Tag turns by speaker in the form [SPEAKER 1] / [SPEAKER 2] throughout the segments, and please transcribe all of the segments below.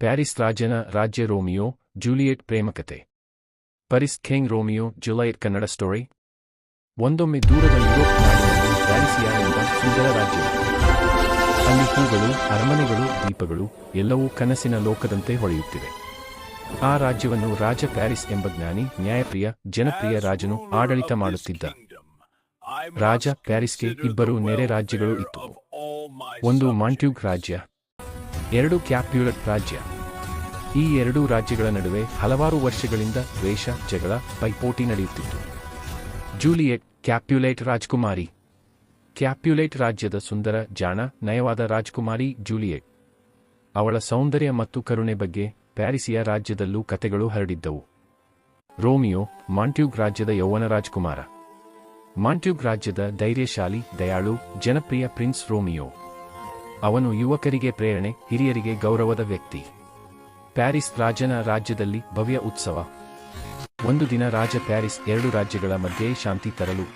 [SPEAKER 1] Paris ರಾಜನ ರಾಜ್ಯ Romeo Juliet ಪ್ರೇಮಕತೆ. ಪರಿಸ್ ಖೇಂಗ್ ರೋಮಿಯೋ ಜುಲೈಟ್ ಕನ್ನಡ ಸ್ಟೋರಿ. ಒಂದೊಮ್ಮೆ ದೂರದ ಯುರೋಪ್ ನಾಡಿನಲ್ಲಿ ಪ್ಯಾರಿಸಿಯಾ ಎಂಬ ಸುಂದರ ರಾಜ್ಯವಿತ್ತು. ಅಲ್ಲಿ ಹೂಗಳು, ಅರಮನೆಗಳು, ದೀಪಗಳು ಎಲ್ಲವೂ ಕನಸಿನ ಲೋಕದಂತೆ ಹೊಳೆಯುತ್ತಿವೆ. ಆ ರಾಜ್ಯವನ್ನು ರಾಜ ಪ್ಯಾರಿಸ್ ಎಂಬ ಜ್ಞಾನಿ, ನ್ಯಾಯಪ್ರಿಯ, ಜನಪ್ರಿಯ ರಾಜನು ಆಡಳಿತ ಮಾಡುತ್ತಿದ್ದ. ರಾಜ ಪ್ಯಾರಿಸ್ಗೆ ಇಬ್ಬರು ನೆರೆ ರಾಜ್ಯಗಳು ಇತ್ತು. ಒಂದು ಮಾಂಟ್ಯೂಗ್ ರಾಜ್ಯ, ಎರಡು ಕ್ಯಾಪ್ಯುಲೆಟ್ ರಾಜ್ಯ. ಈ ಎರಡೂ ರಾಜ್ಯಗಳ ನಡುವೆ ಹಲವಾರು ವರ್ಷಗಳಿಂದ ದ್ವೇಷ, ಜಗಳ, ಪೈಪೋಟಿ ನಡೆಯುತ್ತಿತ್ತು. ಜೂಲಿಯೆಟ್ ಕ್ಯಾಪ್ಯುಲೇಟ್ ರಾಜಕುಮಾರಿ. ಕ್ಯಾಪ್ಯುಲೇಟ್ ರಾಜ್ಯದ ಸುಂದರ, ಜಾಣ, ನಯವಾದ ರಾಜಕುಮಾರಿ ಜೂಲಿಯೆಟ್. ಅವಳ ಸೌಂದರ್ಯ ಮತ್ತು ಕರುಣೆ ಬಗ್ಗೆ ಪ್ಯಾರಿಸಿಯ ರಾಜ್ಯದಲ್ಲೂ ಕತೆಗಳು ಹರಡಿದ್ದವು. ರೋಮಿಯೋ ಮಾಂಟ್ಯೂಗ್ ರಾಜ್ಯದ ಯೌವನ ರಾಜಕುಮಾರ. ಮಾಂಟ್ಯೂಗ್ ರಾಜ್ಯದ ಧೈರ್ಯಶಾಲಿ, ದಯಾಳು, ಜನಪ್ರಿಯ ಪ್ರಿನ್ಸ್ ರೋಮಿಯೋ. ಅವನು ಯುವಕರಿಗೆ ಪ್ರೇರಣೆ, ಹಿರಿಯರಿಗೆ ಗೌರವದ ವ್ಯಕ್ತಿ. ಪ್ಯಾರಿಸ್ ರಾಜನ ರಾಜ್ಯದಲ್ಲಿ ಭವ್ಯ ಉತ್ಸವ. ಒಂದು ದಿನ ರಾಜ ಪ್ಯಾರಿಸ್ ಎರಡು ರಾಜ್ಯಗಳ ಮಧ್ಯೆ ಶಾಂತಿ ತರಲು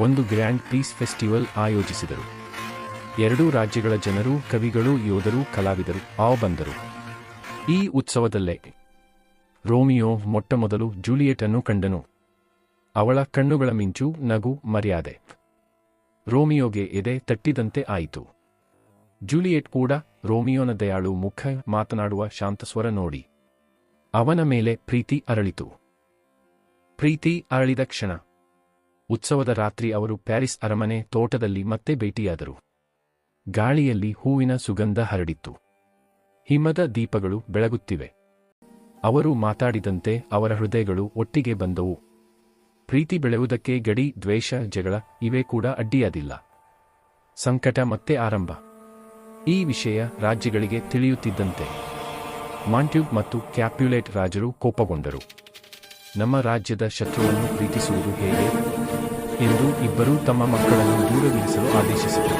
[SPEAKER 1] ಒಂದು ಗ್ರ್ಯಾಂಡ್ ಪೀಸ್ ಫೆಸ್ಟಿವಲ್ ಆಯೋಜಿಸಿದರು. ಎರಡೂ ರಾಜ್ಯಗಳ ಜನರು, ಕವಿಗಳು, ಯೋಧರು, ಕಲಾವಿದರು ಬಂದರು. ಈ ಉತ್ಸವದಲ್ಲೇ ರೋಮಿಯೋ ಮೊಟ್ಟಮೊದಲು ಜೂಲಿಯೆಟ್ ಅನ್ನು ಕಂಡನು. ಅವಳ ಕಣ್ಣುಗಳ ಮಿಂಚು, ನಗು, ಮರ್ಯಾದೆ ರೋಮಿಯೋಗೆ ಎದೆ ತಟ್ಟಿದಂತೆ ಆಯಿತು. ಜೂಲಿಯೆಟ್ ಕೂಡ ರೋಮಿಯೋನ ದಯಾಳು ಮುಖ, ಮಾತನಾಡುವ ಶಾಂತಸ್ವರ ನೋಡಿ ಅವನ ಮೇಲೆ ಪ್ರೀತಿ ಅರಳಿತು. ಪ್ರೀತಿ ಅರಳಿದ ಕ್ಷಣ, ಉತ್ಸವದ ರಾತ್ರಿ ಅವರು ಪ್ಯಾರಿಸ್ ಅರಮನೆ ತೋಟದಲ್ಲಿ ಮತ್ತೆ ಭೇಟಿಯಾದರು. ಗಾಳಿಯಲ್ಲಿ ಹೂವಿನ ಸುಗಂಧ ಹರಡಿತ್ತು. ಹಿಮದ ದೀಪಗಳು ಬೆಳಗುತ್ತಿವೆ. ಅವರು ಮಾತಾಡಿದಂತೆ ಅವರ ಹೃದಯಗಳು ಒಟ್ಟಿಗೆ ಬಂದವು. ಪ್ರೀತಿ ಬೆಳೆಯುವುದಕ್ಕೆ ಗಡಿ, ದ್ವೇಷ, ಜಗಳ ಇವೇ ಕೂಡ ಅಡ್ಡಿಯಾದಿಲ್ಲ. ಸಂಕಟ ಮತ್ತೆ ಆರಂಭ. ಈ ವಿಷಯ ರಾಜ್ಯಗಳಿಗೆ ತಿಳಿಯುತ್ತಿದ್ದಂತೆ ಮಾಂಟ್ಯೂಗ್ ಮತ್ತು ಕ್ಯಾಪ್ಯುಲೇಟ್ ರಾಜರು ಕೋಪಗೊಂಡರು. ನಮ್ಮ ರಾಜ್ಯದ ಶತ್ರುವನ್ನು ಪ್ರೀತಿಸುವುದು ಹೇಗೆ ಎಂದು ಇಬ್ಬರೂ ತಮ್ಮ ಮಕ್ಕಳನ್ನು ದೂರವಿರಿಸಲು ಆದೇಶಿಸಿದರು.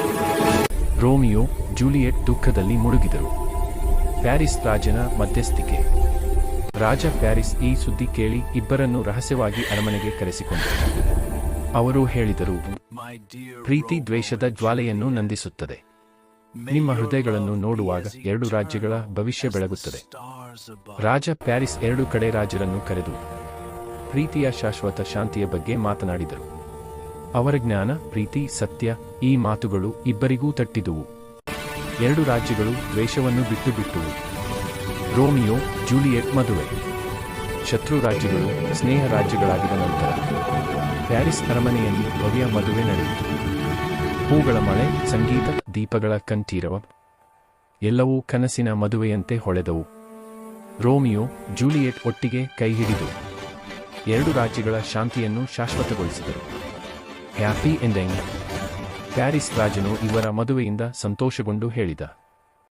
[SPEAKER 1] ರೋಮಿಯೋ, ಜೂಲಿಯೆಟ್ ದುಃಖದಲ್ಲಿ ಮುಳುಗಿದರು. ಪ್ಯಾರಿಸ್ ರಾಜನ ಮಧ್ಯಸ್ಥಿಕೆ. ರಾಜ ಪ್ಯಾರಿಸ್ ಈ ಸುದ್ದಿ ಕೇಳಿ ಇಬ್ಬರನ್ನು ರಹಸ್ಯವಾಗಿ ಅರಮನೆಗೆ ಕರೆಸಿಕೊಂಡರು. ಅವರು ಹೇಳಿದರು, ಪ್ರೀತಿ ದ್ವೇಷದ ಜ್ವಾಲೆಯನ್ನು ನಂದಿಸುತ್ತದೆ. ನಿಮ್ಮ ಹೃದಯಗಳನ್ನು ನೋಡುವಾಗ ಎರಡು ರಾಜ್ಯಗಳ ಭವಿಷ್ಯ ಬೆಳಗುತ್ತದೆ. ರಾಜ ಪ್ಯಾರಿಸ್ ಎರಡು ಕಡೆ ರಾಜರನ್ನು ಕರೆದು ಪ್ರೀತಿಯ ಶಾಶ್ವತ ಶಾಂತಿಯ ಬಗ್ಗೆ ಮಾತನಾಡಿದರು. ಅವರ ಜ್ಞಾನ, ಪ್ರೀತಿ, ಸತ್ಯ ಈ ಮಾತುಗಳು ಇಬ್ಬರಿಗೂ ತಟ್ಟಿದುವು. ಎರಡು ರಾಜ್ಯಗಳು ದ್ವೇಷವನ್ನು ಬಿಟ್ಟುಬಿಟ್ಟುವು. ರೋಮಿಯೋ, ಜೂಲಿಯೆಟ್ ಮದುವೆ. ಶತ್ರು ರಾಜ್ಯಗಳು ಸ್ನೇಹ ರಾಜ್ಯಗಳಾಗಿದ ನಂತರ ಪ್ಯಾರಿಸ್ ಅರಮನೆಯಲ್ಲಿ ಭವ್ಯ ಮದುವೆ ನಡೆಯಿತು. ಹೂಗಳ ಮಳೆ, ಸಂಗೀತ, ದೀಪಗಳ ಕಂಠೀರವ ಎಲ್ಲವೂ ಕನಸಿನ ಮದುವೆಯಂತೆ ಹೊಳೆದವು. ರೋಮಿಯೋ, ಜೂಲಿಯೆಟ್ ಒಟ್ಟಿಗೆ ಕೈ ಹಿಡಿದು ಎರಡು ರಾಜ್ಯಗಳ ಶಾಂತಿಯನ್ನು ಶಾಶ್ವತಗೊಳಿಸಿದರು. Happy ending. ಪ್ಯಾರಿಸ್ ರಾಜನು ಇವರ ಮದುವೆಯಿಂದ ಸಂತೋಷಗೊಂಡು ಹೇಳಿದ,